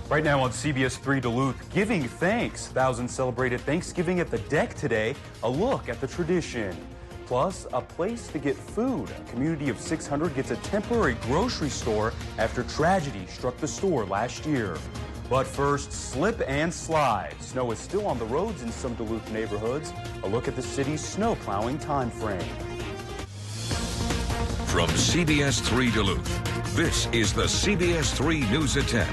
Right now on CBS3 Duluth, giving thanks. Thousands celebrated Thanksgiving at the deck today. A look at the tradition. Plus, a place to get food. A community of 600 gets a temporary grocery store after tragedy struck the store last year. But first, slip and slide. Snow is still on the roads in some Duluth neighborhoods. A look at the city's snow plowing time frame. From CBS3 Duluth, this is the CBS3 News at 10.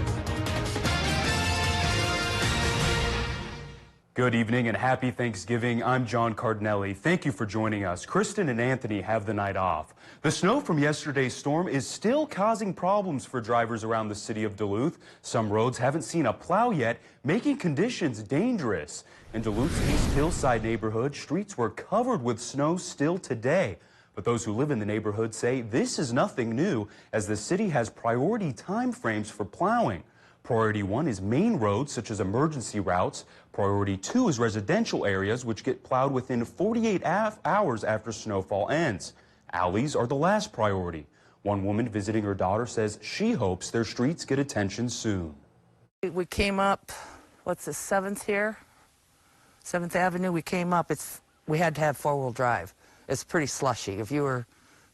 Good evening and happy Thanksgiving. I'm John Cardinelli. Thank you for joining us. Kristen and Anthony have the night off. The snow from yesterday's storm is still causing problems for drivers around the city of Duluth. Some roads haven't seen a plow yet, making conditions dangerous. In Duluth's East Hillside neighborhood, streets were covered with snow still today. But those who live in the neighborhood say this is nothing new, as the city has priority time frames for plowing. Priority 1 is main roads, such as emergency routes. Priority 2 is residential areas, which get plowed within 48 hours after snowfall ends. Alleys are the last priority. One woman visiting her daughter says she hopes their streets get attention soon. We came up, what's the 7th here? 7th Avenue, we came up. We had to have four-wheel drive. It's pretty slushy. If you were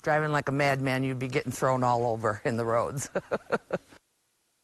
driving like a madman, you'd be getting thrown all over in the roads.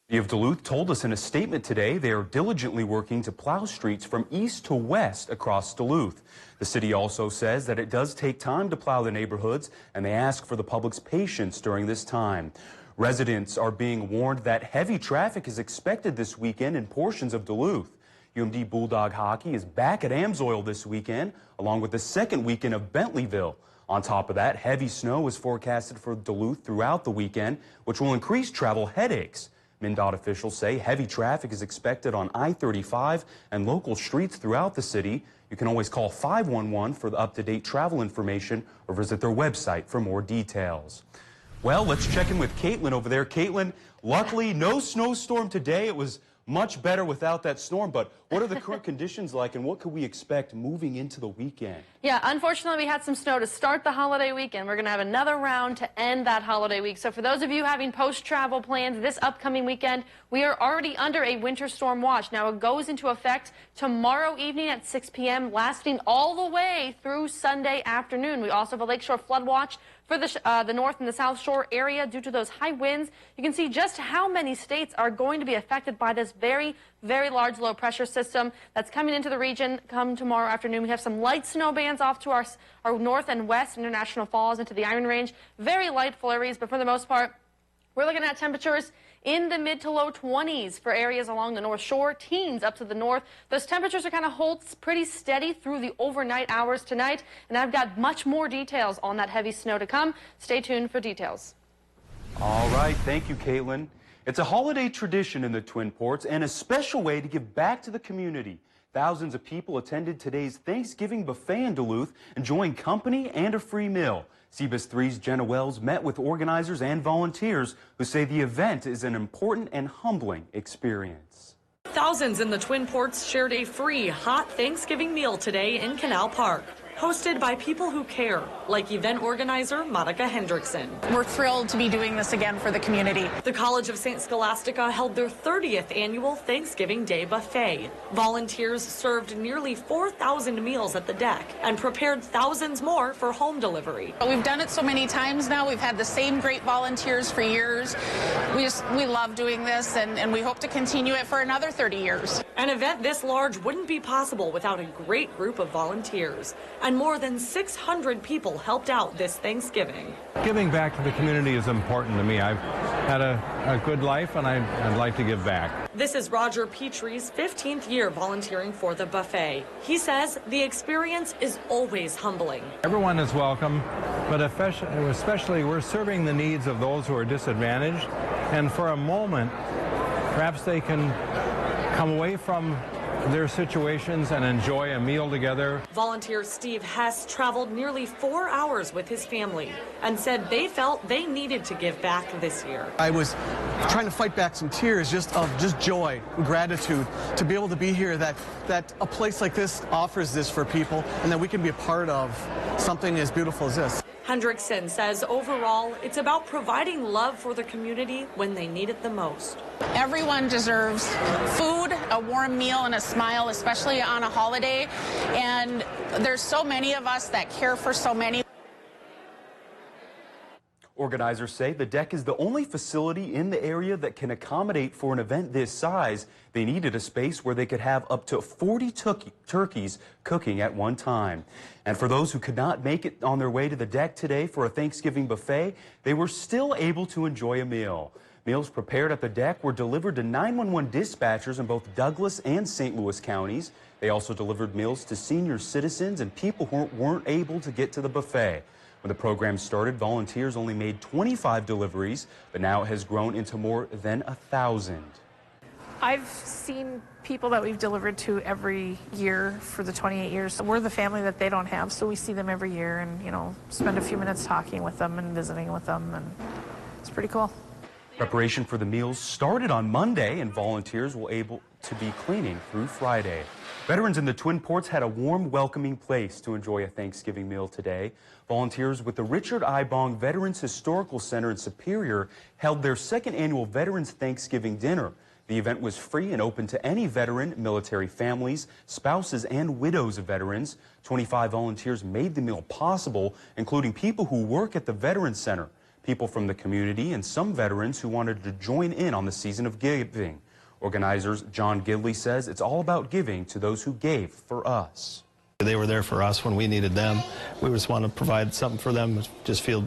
The City of Duluth told us in a statement today they are diligently working to plow streets from east to west across Duluth. The city also says that it does take time to plow the neighborhoods, and they ask for the public's patience during this time. Residents are being warned that heavy traffic is expected this weekend in portions of Duluth. UMD Bulldog hockey is back at Amsoil this weekend, along with the second weekend of Bentleyville. On top of that, heavy snow is forecasted for Duluth throughout the weekend, which will increase travel headaches. MnDOT officials say heavy traffic is expected on I-35 and local streets throughout the city. You can always call 511 for the up-to-date travel information or visit their website for more details. Well, let's check in with Caitlin over there. Caitlin, luckily no snowstorm today. It was much better without that storm, but what are the current conditions like and what could we expect moving into the weekend? Yeah, unfortunately we had some snow to start the holiday weekend. We're going to have another round to end that holiday week. So for those of you having post-travel plans this upcoming weekend, we are already under a winter storm watch. Now it goes into effect tomorrow evening at 6 p.m., lasting all the way through Sunday afternoon. We also have a lakeshore flood watch for the north and the south shore area due to those high winds. You can see just how many states are going to be affected by this very, very large low pressure system that's coming into the region come tomorrow afternoon. We have some light snow bands off to our north and west, International Falls into the Iron Range. Very light flurries, but for the most part, we're looking at temperatures in the mid to low 20s for areas along the North Shore, teens up to the north. Those temperatures are kind of hold pretty steady through the overnight hours tonight, and I've got much more details on that heavy snow to come. Stay tuned for details. All right, thank you, Caitlin. It's a holiday tradition in the Twin Ports and a special way to give back to the community. Thousands of people attended today's Thanksgiving buffet in Duluth, enjoying company and a free meal. CBS3's Jenna Wells met with organizers and volunteers who say the event is an important and humbling experience. Thousands in the Twin Ports shared a free hot Thanksgiving meal today in Canal Park, hosted by people who care, like event organizer Monica Hendrickson. We're thrilled to be doing this again for the community. The College of St. Scholastica held their 30th annual Thanksgiving Day buffet. Volunteers served nearly 4,000 meals at the deck and prepared thousands more for home delivery. We've done it so many times now. We've had the same great volunteers for years. We love doing this, and we hope to continue it for another 30 years. An event this large wouldn't be possible without a great group of volunteers. And more than 600 people helped out this Thanksgiving. Giving back to the community is important to me. I've had a good life, and I'd like to give back. This is Roger Petrie's 15th year volunteering for the buffet. He says the experience is always humbling. Everyone is welcome, but especially we're serving the needs of those who are disadvantaged, and for a moment, perhaps they can come away from their situations and enjoy a meal together. Volunteer Steve Hess traveled nearly 4 hours with his family and said they felt they needed to give back this year. I was trying to fight back some tears of joy and gratitude to be able to be here, that a place like this offers this for people and that we can be a part of something as beautiful as this. Hendrickson says overall, it's about providing love for the community when they need it the most. Everyone deserves food, a warm meal, and a smile, especially on a holiday. And there's so many of us that care for so many. Organizers say the deck is the only facility in the area that can accommodate for an event this size. They needed a space where they could have up to 40 turkeys cooking at one time. And for those who could not make it on their way to the deck today for a Thanksgiving buffet, they were still able to enjoy a meal. Meals prepared at the deck were delivered to 911 dispatchers in both Douglas and St. Louis counties. They also delivered meals to senior citizens and people who weren't able to get to the buffet. When the program started, volunteers only made 25 deliveries, but now it has grown into more than 1,000. I've seen people that we've delivered to every year for the 28 years. We're the family that they don't have, so we see them every year and, you know, spend a few minutes talking with them and visiting with them, and it's pretty cool. Preparation for the meals started on Monday, and volunteers will able to be cleaning through Friday. Veterans in the Twin Ports had a warm, welcoming place to enjoy a Thanksgiving meal today. Volunteers with the Richard I. Bong Veterans Historical Center in Superior held their second annual Veterans Thanksgiving Dinner. The event was free and open to any veteran, military families, spouses, and widows of veterans. 25 volunteers made the meal possible, including people who work at the Veterans Center, people from the community, and some veterans who wanted to join in on the season of giving. Organizers John Gidley says it's all about giving to those who gave for us. They were there for us when we needed them. We just want to provide something for them. Just feel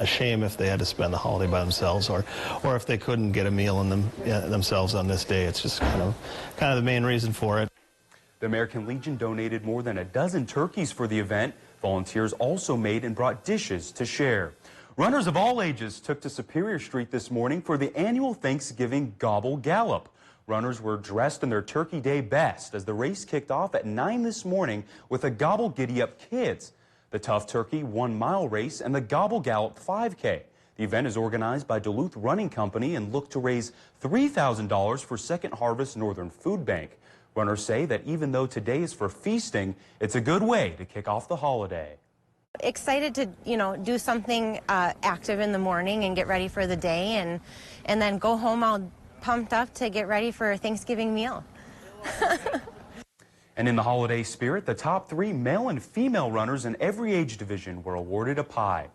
a shame if they had to spend the holiday by themselves, or if they couldn't get a meal in themselves on this day. It's just kind of the main reason for it. The American Legion donated more than a dozen turkeys for the event. Volunteers also made and brought dishes to share. Runners of all ages took to Superior Street this morning for the annual Thanksgiving Gobble Gallop. Runners were dressed in their Turkey Day best as the race kicked off at 9 this morning with a Gobble Giddy Up Kids, the Tough Turkey 1-mile race, and the Gobble Gallop 5K. The event is organized by Duluth Running Company and looked to raise $3,000 for Second Harvest Northern Food Bank. Runners say that even though today is for feasting, it's a good way to kick off the holiday. Excited to, do something active in the morning and get ready for the day, and then go home all pumped up to get ready for a Thanksgiving meal. And in the holiday spirit, the top 3 male and female runners in every age division were awarded a pie.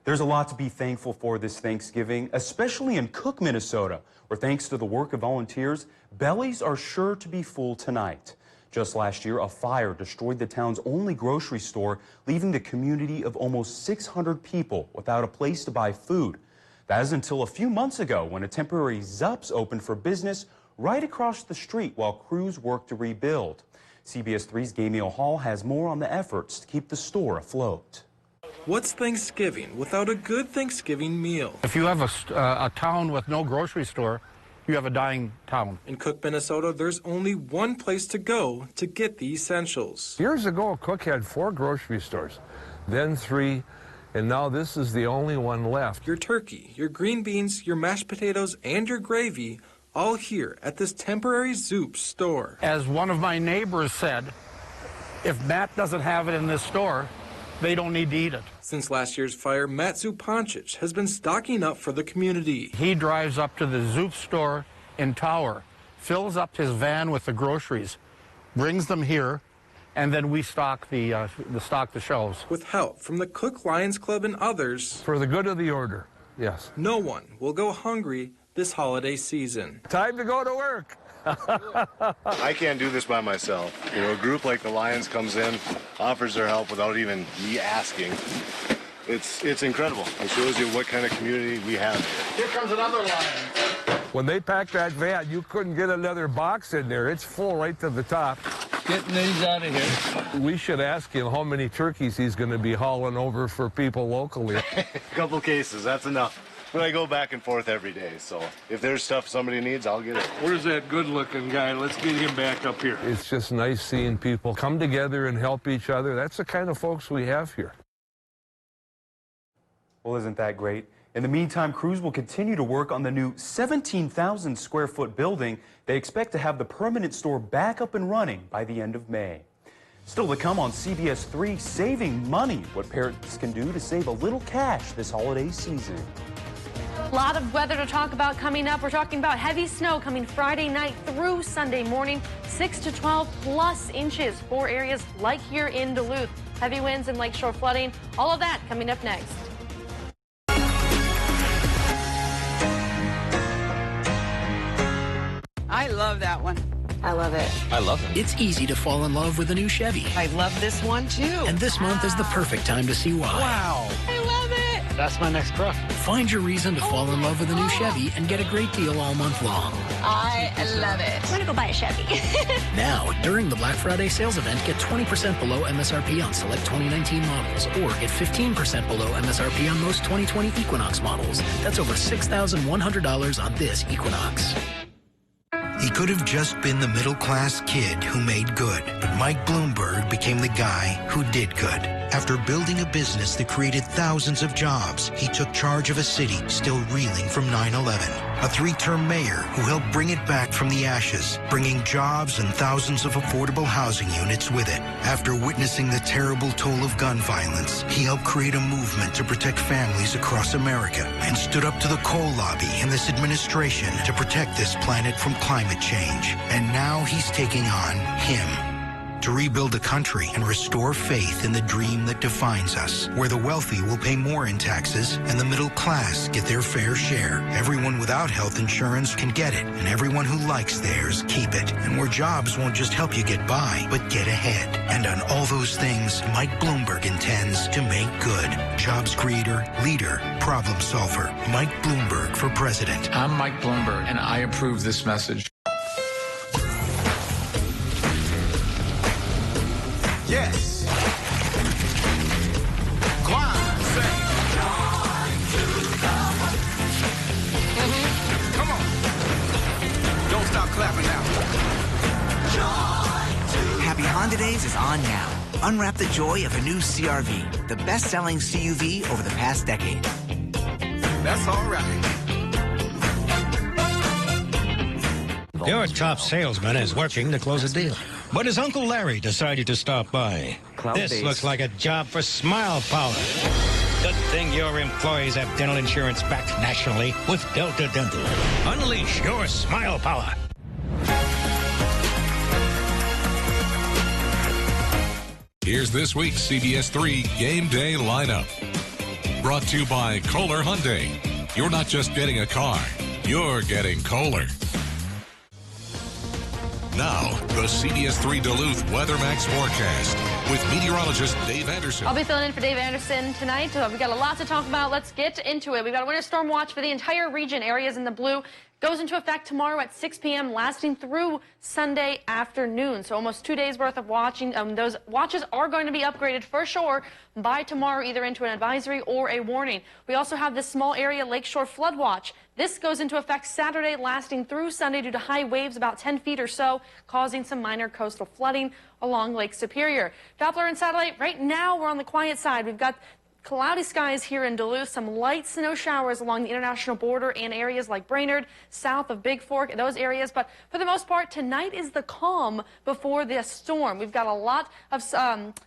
There's a lot to be thankful for this Thanksgiving, especially in Cook, Minnesota, where thanks to the work of volunteers, bellies are sure to be full tonight. Just last year, a fire destroyed the town's only grocery store, leaving the community of almost 600 people without a place to buy food. That is until a few months ago when a temporary Zups opened for business right across the street while crews worked to rebuild. CBS3's Gamil Hall has more on the efforts to keep the store afloat. What's Thanksgiving without a good Thanksgiving meal? If you have a town with no grocery store, you have a dying town. In Cook, Minnesota, there's only one place to go to get the essentials. Years ago, Cook had 4 grocery stores, then 3, and now this is the only one left. Your turkey, your green beans, your mashed potatoes, and your gravy, all here at this temporary Zoop store. As one of my neighbors said, if Matt doesn't have it in this store, they don't need to eat it. Since last year's fire, Matt Zupancic has been stocking up for the community. He drives up to the Zoop store in Tower, fills up his van with the groceries, brings them here, and then we stock the shelves. With help from the Cook Lions Club and others. For the good of the order, yes. No one will go hungry this holiday season. Time to go to work. I can't do this by myself. A group like the Lions comes in, offers their help without even me asking. It's incredible. It shows you what kind of community we have. Here comes another Lion. When they packed that van, you couldn't get another box in there. It's full right to the top. Getting these out of here. We should ask him how many turkeys he's going to be hauling over for people locally. A couple cases, that's enough. But I go back and forth every day, so if there's stuff somebody needs, I'll get it. Where's that good-looking guy? Let's get him back up here. It's just nice seeing people come together and help each other. That's the kind of folks we have here. Well, isn't that great? In the meantime, crews will continue to work on the new 17,000 square foot building. They expect to have the permanent store back up and running by the end of May. Still to come on CBS3, saving money, what parents can do to save a little cash this holiday season. A lot of weather to talk about coming up. We're talking about heavy snow coming Friday night through Sunday morning, 6 to 12 plus inches for areas like here in Duluth. Heavy winds and lakeshore flooding. All of that coming up next. I love that one. I love it. I love it. It's easy to fall in love with a new Chevy. I love this one too. And this month is the perfect time to see why. Wow. I love it. That's my next truck. Find your reason to fall in love with a new Chevy and get a great deal all month long. I love it. I'm going to go buy a Chevy. Now, during the Black Friday sales event, get 20% below MSRP on select 2019 models, or get 15% below MSRP on most 2020 Equinox models. That's over $6,100 on this Equinox. He could have just been the middle-class kid who made good, but Mike Bloomberg became the guy who did good. After building a business that created thousands of jobs, he took charge of a city still reeling from 9/11. A 3-term mayor who helped bring it back from the ashes, bringing jobs and thousands of affordable housing units with it. After witnessing the terrible toll of gun violence, he helped create a movement to protect families across America and stood up to the coal lobby and this administration to protect this planet from climate change. And now he's taking on him. To rebuild a country and restore faith in the dream that defines us, where the wealthy will pay more in taxes and the middle class get their fair share. Everyone without health insurance can get it, and everyone who likes theirs keep it. And where jobs won't just help you get by, but get ahead. And on all those things, Mike Bloomberg intends to make good. Jobs creator, leader, problem solver. Mike Bloomberg for president. I'm Mike Bloomberg, and I approve this message. Yes. Go on, say. Come on. Don't stop clapping now. Happy Honda Days is on now. Unwrap the joy of a new CR-V, the best-selling CUV over the past decade. That's all right. Your top salesman is working to close a deal. But his Uncle Larry decided to stop by. This looks like a job for Smile Power. Good thing your employees have dental insurance backed nationally with Delta Dental. Unleash your Smile Power. Here's this week's CBS3 Game Day lineup. Brought to you by Kohler Hyundai. You're not just getting a car, you're getting Kohler. Now, the CBS3 Duluth WeatherMax forecast with meteorologist Dave Anderson. I'll be filling in for Dave Anderson tonight. We've got a lot to talk about. Let's get into it. We've got a winter storm watch for the entire region. Areas in the blue goes into effect tomorrow at 6 p.m., lasting through Sunday afternoon. So almost 2 days worth of watching. Those watches are going to be upgraded for sure by tomorrow, either into an advisory or a warning. We also have this small area lakeshore flood watch. This goes into effect Saturday, lasting through Sunday due to high waves about 10 feet or so, causing some minor coastal flooding along Lake Superior. Doppler and satellite, right now we're on the quiet side. We've got cloudy skies here in Duluth, some light snow showers along the international border and areas like Brainerd, south of Big Fork, those areas. But for the most part, tonight is the calm before the storm. We've got a lot of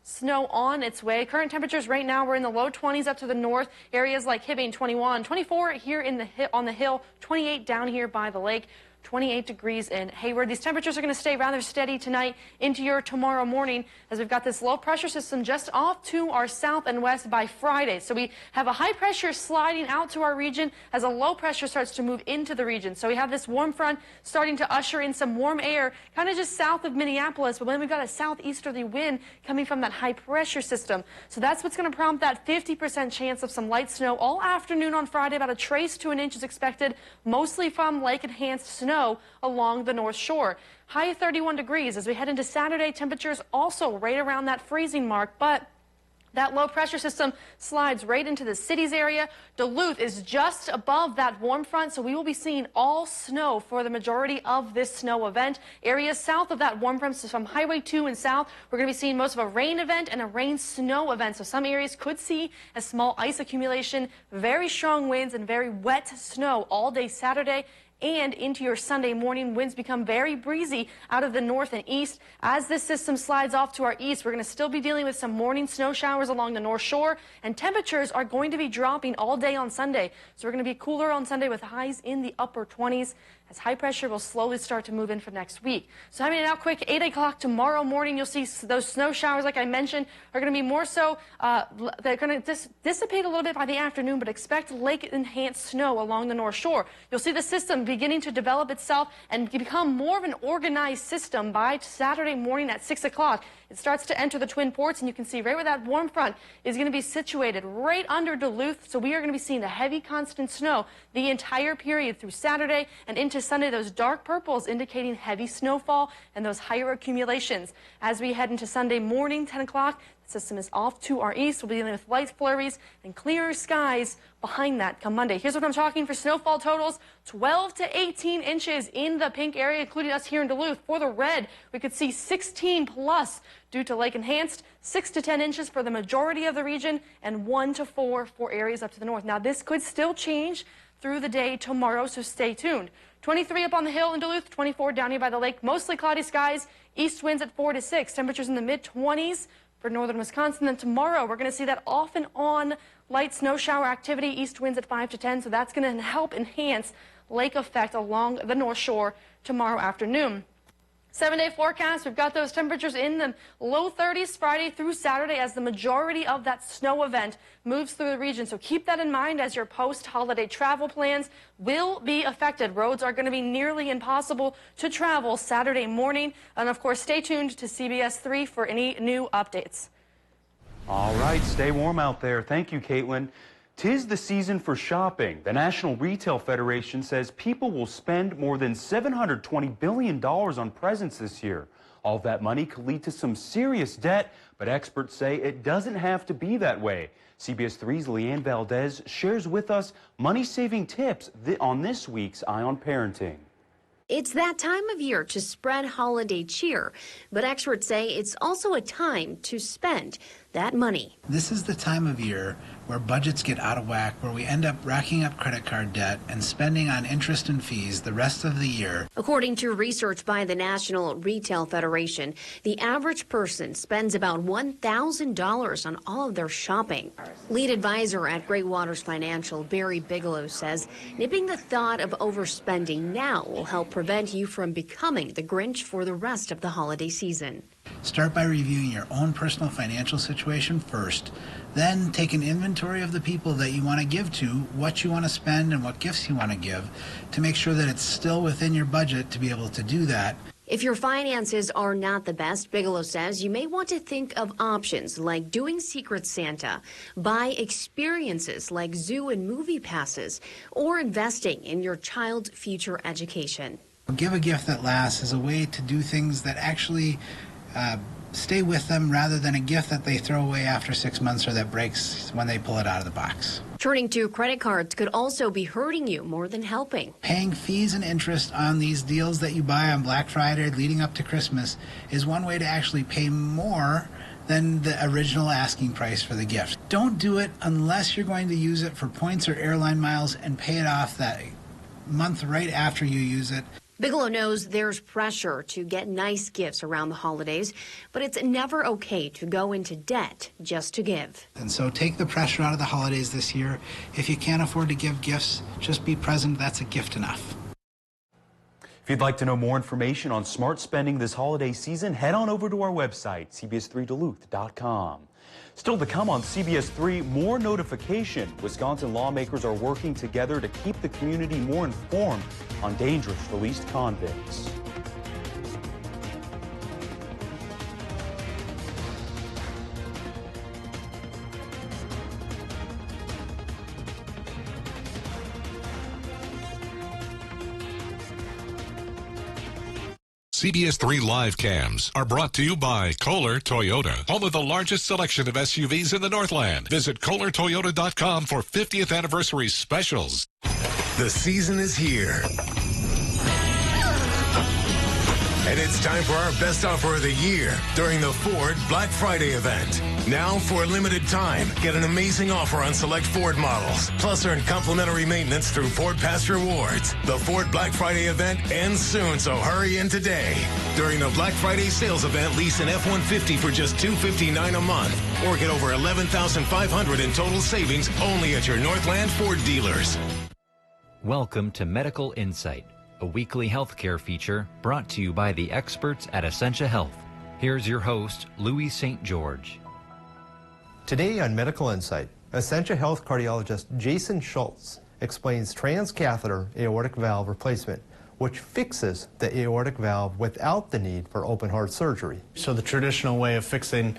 snow on its way. Current temperatures right now, we're in the low 20s up to the north. Areas like Hibbing, 21, 24 here on the hill, 28 down here by the lake. 28 degrees in Hayward. These temperatures are going to stay rather steady tonight into your tomorrow morning as we've got this low pressure system just off to our south and west by Friday. So we have a high pressure sliding out to our region as a low pressure starts to move into the region. So we have this warm front starting to usher in some warm air kind of just south of Minneapolis, but then we've got a southeasterly wind coming from that high pressure system. So that's what's going to prompt that 50% chance of some light snow all afternoon on Friday. About a trace to an inch is expected, mostly from lake-enhanced snow along the North Shore. High of 31 degrees as we head into Saturday. Temperatures also right around that freezing mark, but that low pressure system slides right into the city's area. Duluth is just above that warm front, so we will be seeing all snow for the majority of this snow event. Areas south of that warm front, so from Highway 2 and south, we're going to be seeing most of a rain event and a rain snow event. So some areas could see a small ice accumulation, very strong winds, and very wet snow all day Saturday and into your Sunday morning. Winds become very breezy out of the north and east. As this system slides off to our east, we're going to still be dealing with some morning snow showers along the North Shore, and temperatures are going to be dropping all day on Sunday. So we're going to be cooler on Sunday with highs in the upper 20s. As high pressure will slowly start to move in for next week. So having it out quick, 8 o'clock tomorrow morning, you'll see those snow showers, like I mentioned, are going to be more so, they're going to dissipate a little bit by the afternoon, but expect lake-enhanced snow along the North Shore. You'll see the system beginning to develop itself and become more of an organized system by Saturday morning at 6 o'clock. It starts to enter the Twin Ports, and you can see right where that warm front is going to be situated right under Duluth. So we are going to be seeing the heavy constant snow the entire period through Saturday and into Sunday. Those dark purples indicating heavy snowfall and those higher accumulations. As we head into Sunday morning, 10 o'clock, the system is off to our east. We'll be dealing with light flurries and clearer skies behind that come Monday. Here's what I'm talking for snowfall totals: 12 to 18 inches in the pink area, including us here in Duluth. For the red, we could see 16 plus due to lake enhanced, 6 to 10 inches for the majority of the region, and 1 to 4 for areas up to the north. Now, this could still change through the day tomorrow, so stay tuned. 23 up on the hill in Duluth, 24 down here by the lake. Mostly cloudy skies, east winds at 4 to 6, temperatures in the mid-20s for northern Wisconsin. Then tomorrow, we're going to see that off and on light snow shower activity, east winds at 5 to 10, so that's going to help enhance lake effect along the North Shore tomorrow afternoon. 7-day forecast, we've got those temperatures in the low 30s Friday through Saturday as the majority of that snow event moves through the region. So keep that in mind as your post-holiday travel plans will be affected. Roads are going to be nearly impossible to travel Saturday morning. And of course, stay tuned to CBS3 for any new updates. All right, stay warm out there. Thank you, Caitlin. 'Tis the season for shopping. The National Retail Federation says people will spend more than $720 billion on presents this year. All that money could lead to some serious debt, but experts say it doesn't have to be that way. CBS3's Leanne Valdez shares with us money-saving tips on this week's Eye on Parenting. It's that time of year to spread holiday cheer, but experts say it's also a time to spend that money. This is the time of year where budgets get out of whack, where we end up racking up credit card debt and spending on interest and fees the rest of the year. According to research by the National Retail Federation, the average person spends about $1,000 on all of their shopping. Lead advisor at Great Waters Financial, Barry Bigelow, says nipping the thought of overspending now will help prevent you from becoming the Grinch for the rest of the holiday season. Start by reviewing your own personal financial situation first. Then take an inventory of the people that you want to give to, what you want to spend, and what gifts you want to give to make sure that it's still within your budget to be able to do that. If your finances are not the best, Bigelow says you may want to think of options like doing Secret Santa, buy experiences like zoo and movie passes, or investing in your child's future education. Give a gift that lasts is a way to do things that actually stay with them rather than a gift that they throw away after 6 months or that breaks when they pull it out of the box. Turning to credit cards could also be hurting you more than helping. Paying fees and interest on these deals that you buy on Black Friday leading up to Christmas is one way to actually pay more than the original asking price for the gift. Don't do it unless you're going to use it for points or airline miles and pay it off that month right after you use it. Bigelow knows there's pressure to get nice gifts around the holidays, but it's never okay to go into debt just to give. And so take the pressure out of the holidays this year. If you can't afford to give gifts, just be present. That's a gift enough. If you'd like to know more information on smart spending this holiday season, head on over to our website, cbs3duluth.com. Still to come on CBS3, more notification. Wisconsin lawmakers are working together to keep the community more informed on dangerous released convicts. CBS3 live cams are brought to you by Kohler Toyota, home of the largest selection of SUVs in the Northland. Visit KohlerToyota.com for 50th anniversary specials. The season is here. And it's time for our best offer of the year during the Ford Black Friday event. Now, for a limited time, get an amazing offer on select Ford models. Plus, earn complimentary maintenance through Ford Pass Rewards. The Ford Black Friday event ends soon, so hurry in today. During the Black Friday sales event, lease an F-150 for just $259 a month. Or get over $11,500 in total savings only at your Northland Ford dealers. Welcome to Medical Insight, a weekly healthcare feature brought to you by the experts at Essentia Health. Here's your host, Louis St. George. Today on Medical Insight, Essentia Health cardiologist Jason Schultz explains transcatheter aortic valve replacement, which fixes the aortic valve without the need for open heart surgery. So the traditional way of fixing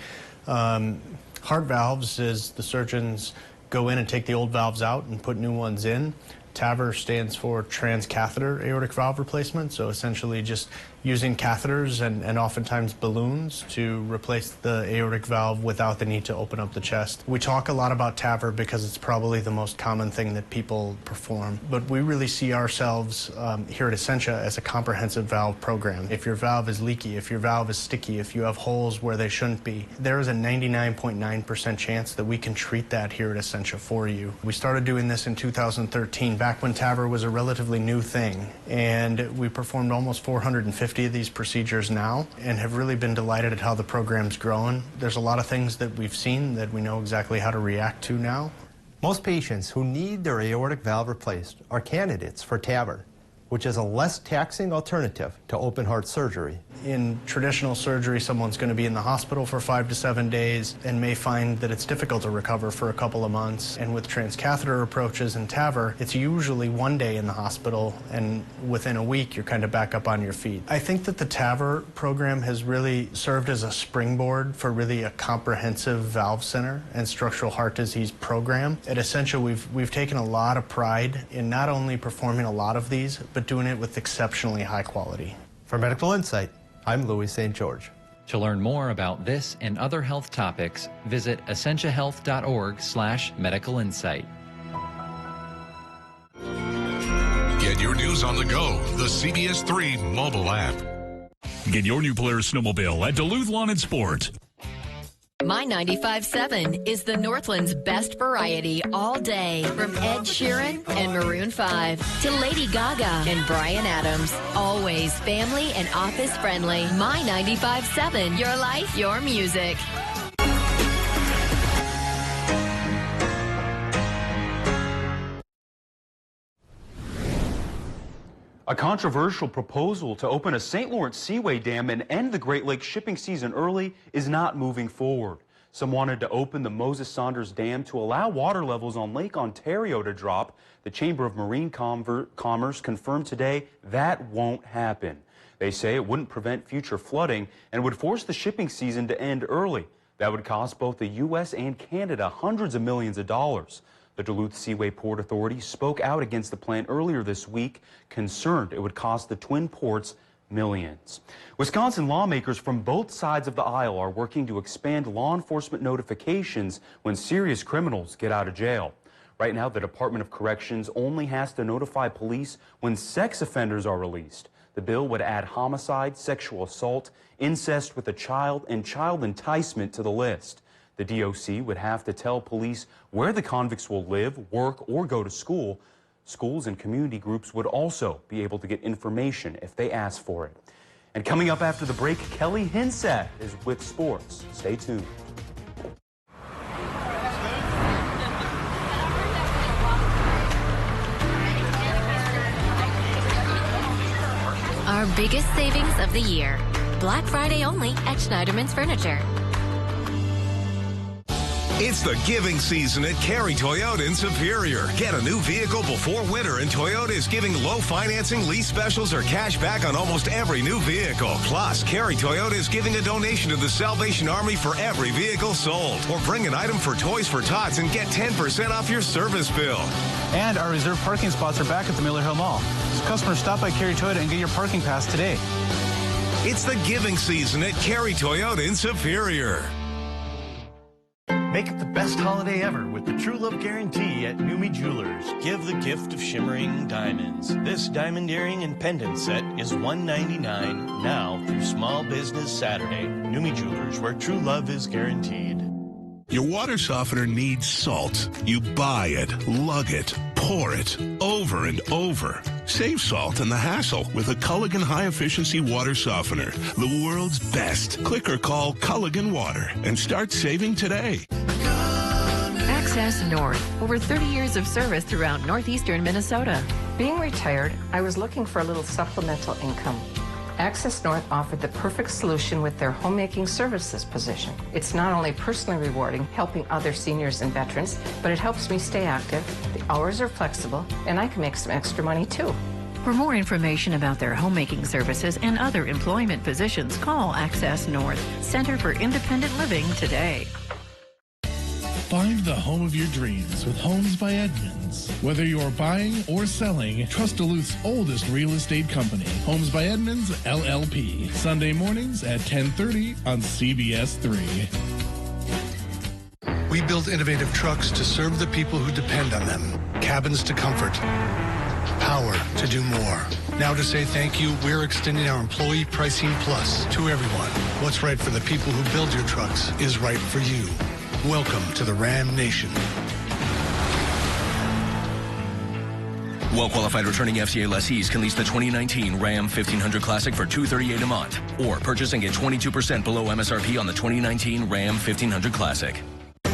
heart valves is the surgeons go in and take the old valves out and put new ones in. TAVR stands for transcatheter aortic valve replacement, so essentially just using catheters and oftentimes balloons to replace the aortic valve without the need to open up the chest. We talk a lot about TAVR because it's probably the most common thing that people perform, but we really see ourselves here at Essentia as a comprehensive valve program. If your valve is leaky, if your valve is sticky, if you have holes where they shouldn't be, there is a 99.9% chance that we can treat that here at Essentia for you. We started doing this in 2013, back when TAVR was a relatively new thing, and we performed almost 450 of these procedures now and have really been delighted at how the program's grown. There's a lot of things that we've seen that we know exactly how to react to now. Most patients who need their aortic valve replaced are candidates for TAVR, which is a less taxing alternative to open heart surgery. In traditional surgery, someone's going to be in the hospital for 5 to 7 days and may find that it's difficult to recover for a couple of months. And with transcatheter approaches and TAVR, it's usually 1 day in the hospital, and within a week, you're kind of back up on your feet. I think that the TAVR program has really served as a springboard for really a comprehensive valve center and structural heart disease program. At Essentia, we've taken a lot of pride in not only performing a lot of these, but doing it with exceptionally high quality. For Medical Insight, I'm Louis St. George. To learn more about this and other health topics, visit essentiahealth.org/medical insight. Get your news on the go, the CBS3 mobile app. Get your new Polaris snowmobile at Duluth Lawn and Sport. My 95.7 is the Northland's best variety all day. From Ed Sheeran and Maroon 5 to Lady Gaga and Bryan Adams. Always family and office friendly. My 95.7, your life, your music. A controversial proposal to open a St. Lawrence Seaway Dam and end the Great Lakes shipping season early is not moving forward. Some wanted to open the Moses Saunders Dam to allow water levels on Lake Ontario to drop. The Chamber of Marine Commerce confirmed today that won't happen. They say it wouldn't prevent future flooding and would force the shipping season to end early. That would cost both the U.S. and Canada hundreds of millions of dollars. The Duluth Seaway Port Authority spoke out against the plan earlier this week, concerned it would cost the Twin Ports millions. Wisconsin lawmakers from both sides of the aisle are working to expand law enforcement notifications when serious criminals get out of jail. Right now, the Department of Corrections only has to notify police when sex offenders are released. The bill would add homicide, sexual assault, incest with a child, and child enticement to the list. The DOC would have to tell police where the convicts will live, work, or go to school. Schools and community groups would also be able to get information if they ask for it. And coming up after the break, Kelly Hinsat is with sports. Stay tuned. Our biggest savings of the year. Black Friday only at Schneiderman's Furniture. It's the giving season at Cary Toyota in Superior. Get a new vehicle before winter, and Toyota is giving low financing, lease specials, or cash back on almost every new vehicle. Plus, Cary Toyota is giving a donation to the Salvation Army for every vehicle sold. Or bring an item for Toys for Tots and get 10% off your service bill. And our reserved parking spots are back at the Miller Hill Mall. So customers, stop by Cary Toyota and get your parking pass today. It's the giving season at Cary Toyota in Superior. Make it the best holiday ever with the True Love Guarantee at Numi Jewelers. Give the gift of shimmering diamonds. This diamond earring and pendant set is $199 now through Small Business Saturday. Numi Jewelers, where true love is guaranteed. Your water softener needs salt. You buy it, lug it, pour it, over and over. Save salt and the hassle with a Culligan high-efficiency water softener, the world's best. Click or call Culligan Water and start saving today. Access North, over 30 years of service throughout northeastern Minnesota. Being retired, I was looking for a little supplemental income. Access North offered the perfect solution with their homemaking services position. It's not only personally rewarding, helping other seniors and veterans, but it helps me stay active, the hours are flexible, and I can make some extra money too. For more information about their homemaking services and other employment positions, call Access North, Center for Independent Living today. Find the home of your dreams with Homes by Edmunds. Whether you're buying or selling, trust Duluth's oldest real estate company, Homes by Edmunds, LLP. Sunday mornings at 10:30 on CBS3. We build innovative trucks to serve the people who depend on them. Cabins to comfort. Power to do more. Now to say thank you, we're extending our Employee Pricing Plus to everyone. What's right for the people who build your trucks is right for you. Welcome to the Ram Nation. Well-qualified returning FCA lessees can lease the 2019 Ram 1500 Classic for $238 a month, or purchase and get 22% below MSRP on the 2019 Ram 1500 Classic.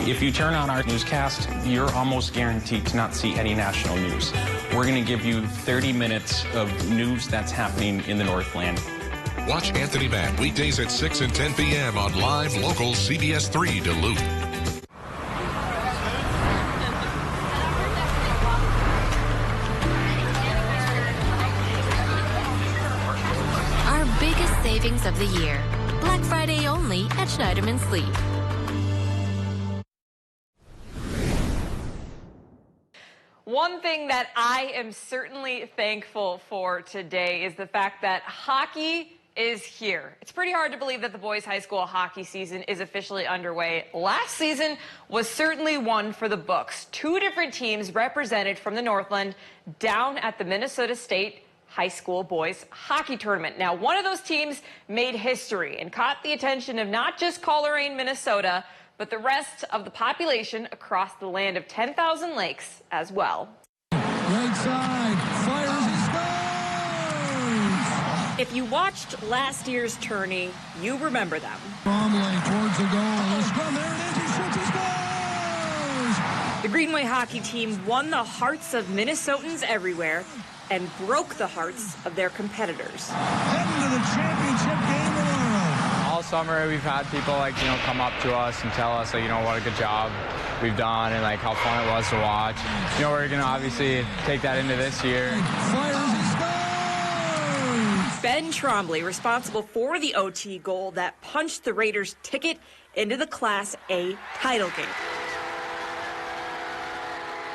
If you turn on our newscast, you're almost guaranteed to not see any national news. We're going to give you 30 minutes of news that's happening in the Northland. Watch Anthony Mack weekdays at 6 and 10 p.m. on live local CBS3 Duluth. Savings of the year. Black Friday only at Schneiderman Sleep. One thing that I am certainly thankful for today is the fact that hockey is here. It's pretty hard to believe that the boys' high school hockey season is officially underway. Last season was certainly one for the books. 2 different teams represented from the Northland down at the Minnesota State High School Boys Hockey Tournament. Now, one of those teams made history and caught the attention of not just Coleraine, Minnesota, but the rest of the population across the land of 10,000 lakes as well. Right side, fires and scores! If you watched last year's tourney, you remember them. Bromley towards the goal. Let's go. There it is. He shoots, he scores! The Greenway hockey team won the hearts of Minnesotans everywhere and broke the hearts of their competitors. Heading to the championship game tomorrow. All summer we've had people come up to us and tell us what a good job we've done and how fun it was to watch. We're gonna obviously take that into this year. Ben Trombley, responsible for the OT goal that punched the Raiders' ticket into the Class A title game.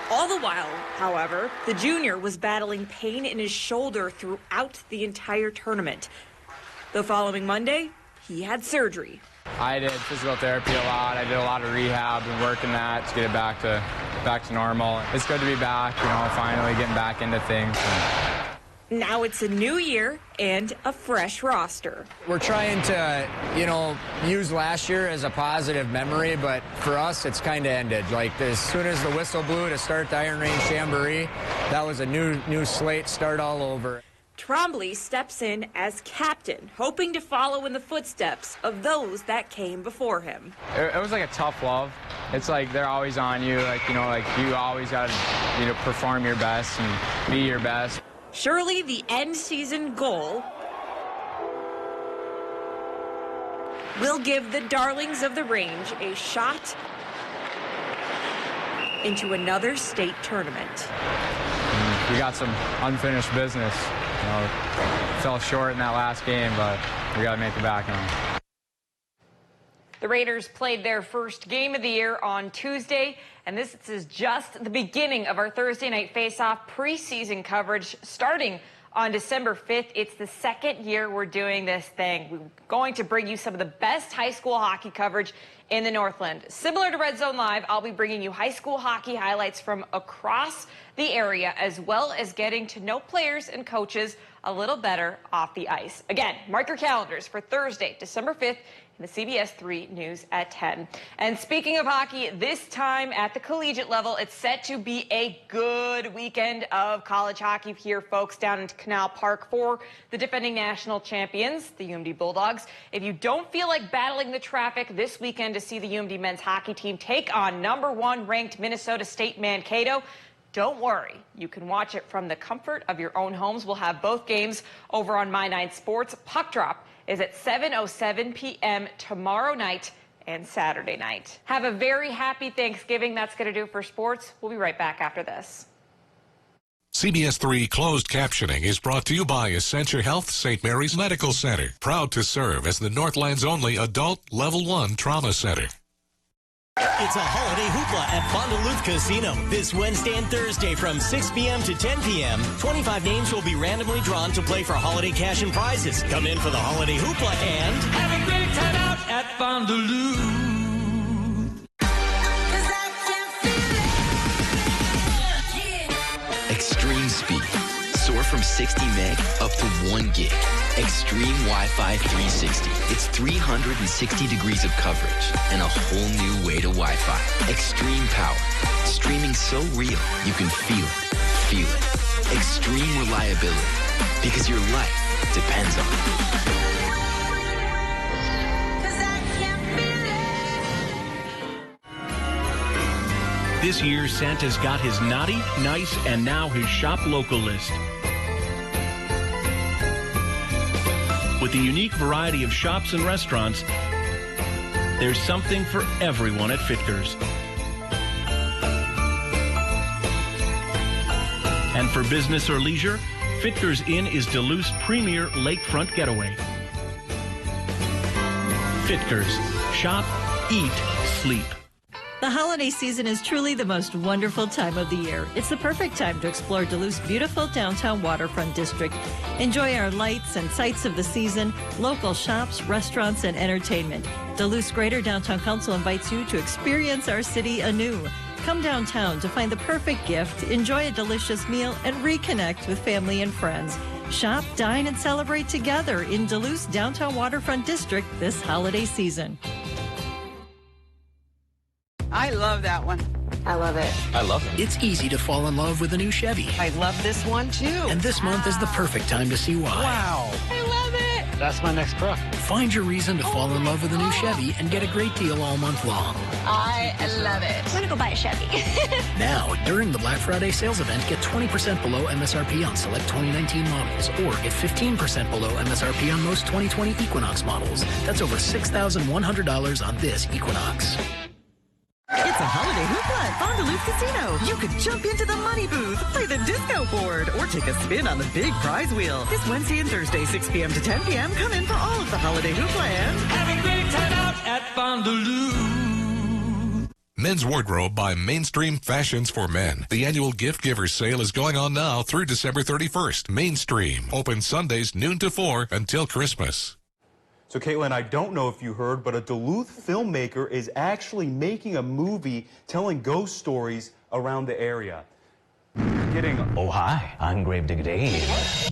All the while, however, the junior was battling pain in his shoulder throughout the entire tournament. The following Monday, he had surgery. I did physical therapy a lot. I did a lot of rehab and working that to get it back to normal. It's good to be back, finally getting back into things. Now it's a new year and a fresh roster. We're trying to, use last year as a positive memory, but for us, it's kind of ended. As soon as the whistle blew to start the Iron Range Jamboree, that was a new slate, start all over. Trombley steps in as captain, hoping to follow in the footsteps of those that came before him. It was like a tough love. It's they're always on you, you always got to, perform your best and be your best. Surely the end-season goal will give the darlings of the range a shot into another state tournament. We got some unfinished business. Fell short in that last game, but we got to make it back now. The Raiders played their first game of the year on Tuesday, and this is just the beginning of our Thursday night face-off preseason coverage starting on December 5th. It's the second year we're doing this thing. We're going to bring you some of the best high school hockey coverage in the Northland. Similar to Red Zone Live, I'll be bringing you high school hockey highlights from across the area, as well as getting to know players and coaches a little better off the ice. Again, mark your calendars for Thursday, December 5th, in the CBS3 News at 10. And speaking of hockey, this time at the collegiate level, it's set to be a good weekend of college hockey here, folks, down in Canal Park for the defending national champions, the UMD Bulldogs. If you don't feel like battling the traffic this weekend to see the UMD men's hockey team take on #1 ranked Minnesota State Mankato, don't worry. You can watch it from the comfort of your own homes. We'll have both games over on My Nine Sports. Puck drop is at 7:07 p.m. tomorrow night and Saturday night. Have a very happy Thanksgiving. That's going to do it for sports. We'll be right back after this. CBS3 closed captioning is brought to you by Essentia Health St. Mary's Medical Center, proud to serve as the Northland's only adult Level 1 trauma center. It's a holiday hoopla at Fond du Luth Casino this Wednesday and Thursday from 6 p.m. to 10 p.m. 25 names will be randomly drawn to play for holiday cash and prizes. Come in for the holiday hoopla and have a great time out at Fond du Luth. Extreme speed. Soar from 60 meg up to 1 gig. Extreme Wi-Fi 360. It's 360 degrees of coverage and a whole new way to Wi-Fi. Extreme power. Streaming so real you can feel it. Feel it. Extreme reliability. Because your life depends on it. This year, Santa's got his naughty, nice, and now his shop local list. With a unique variety of shops and restaurants, there's something for everyone at Fitkers. And for business or leisure, Fitkers Inn is Duluth's premier lakefront getaway. Fitkers. Shop, eat, sleep. The holiday season is truly the most wonderful time of the year. It's the perfect time to explore Duluth's beautiful downtown waterfront district. Enjoy our lights and sights of the season, local shops, restaurants, and entertainment. Duluth's Greater Downtown Council invites you to experience our city anew. Come downtown to find the perfect gift, enjoy a delicious meal, and reconnect with family and friends. Shop, dine, and celebrate together in Duluth's downtown waterfront district this holiday season. I love that one. I love it. I love it. It's easy to fall in love with a new Chevy. I love this one too. And this month is the perfect time to see why. Wow. I love it. That's my next truck. Find your reason to fall in love with a new Chevy and get a great deal all month long. I love it. I'm going to go buy a Chevy. Now, during the Black Friday sales event, get 20% below MSRP on select 2019 models, or get 15% below MSRP on most 2020 Equinox models. That's over $6,100 on this Equinox. It's a holiday hoopla at Fond du Luth Casino. You could jump into the money booth, play the disco board, or take a spin on the big prize wheel. This Wednesday and Thursday, 6 p.m. to 10 p.m. Come in for all of the holiday hoopla and have a great time out at Fond du Luth. Men's Wardrobe by Mainstream Fashions for Men. The annual gift giver sale is going on now through December 31st. Mainstream. Open Sundays noon to 4 until Christmas. So, Caitlin, I don't know if you heard, but a Duluth filmmaker is actually making a movie telling ghost stories around the area. Oh, hi, I'm Gravedigger Dave.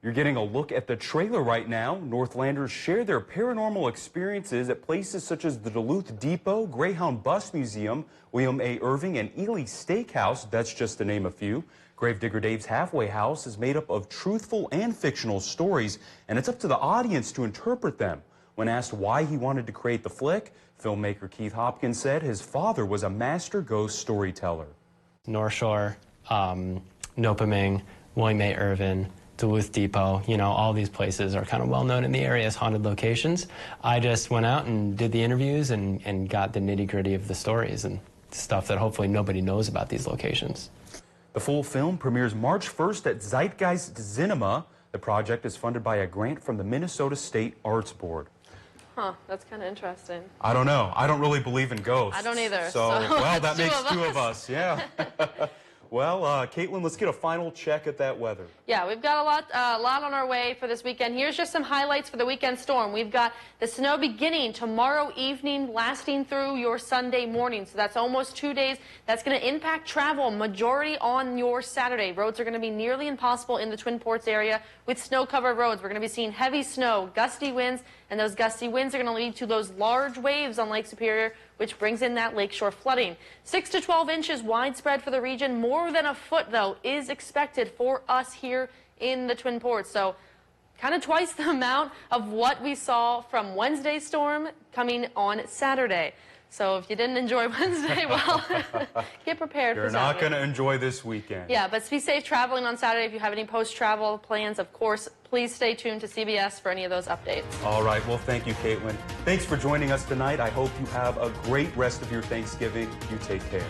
You're getting a look at the trailer right now. Northlanders share their paranormal experiences at places such as the Duluth Depot, Greyhound Bus Museum, William A. Irving, and Ely Steakhouse. That's just to name a few. Gravedigger Dave's Halfway House is made up of truthful and fictional stories, and it's up to the audience to interpret them. When asked why he wanted to create the flick, filmmaker Keith Hopkins said his father was a master ghost storyteller. North Shore, Nopaming, William A. Irvin, Duluth Depot, you know, all these places are kind of well known in the area as haunted locations. I just went out and did the interviews and got the nitty-gritty of the stories and stuff that hopefully nobody knows about these locations. The full film premieres March 1st at Zeitgeist Cinema. The project is funded by a grant from the Minnesota State Arts Board. Huh, that's kind of interesting. I don't know. I don't really believe in ghosts. I don't either. So well, that makes two of us, yeah. Well, Caitlin, let's get a final check at that weather. Yeah, we've got a lot on our way for this weekend. Here's just some highlights for the weekend storm. We've got the snow beginning tomorrow evening, lasting through your Sunday morning. So that's almost 2 days. That's going to impact travel, majority on your Saturday. Roads are going to be nearly impossible in the Twin Ports area with snow-covered roads. We're going to be seeing heavy snow, gusty winds, and those gusty winds are going to lead to those large waves on Lake Superior, which brings in that lakeshore flooding. 6 to 12 inches widespread for the region. More than a foot, though, is expected for us here in the Twin Ports. So kind of twice the amount of what we saw from Wednesday's storm coming on Saturday. So if you didn't enjoy Wednesday, well, get prepared You're for Saturday. not going to enjoy this weekend. Yeah, but be safe traveling on Saturday. If you have any post-travel plans, of course, please stay tuned to CBS for any of those updates. All right. Well, thank you, Caitlin. Thanks for joining us tonight. I hope you have a great rest of your Thanksgiving. You take care.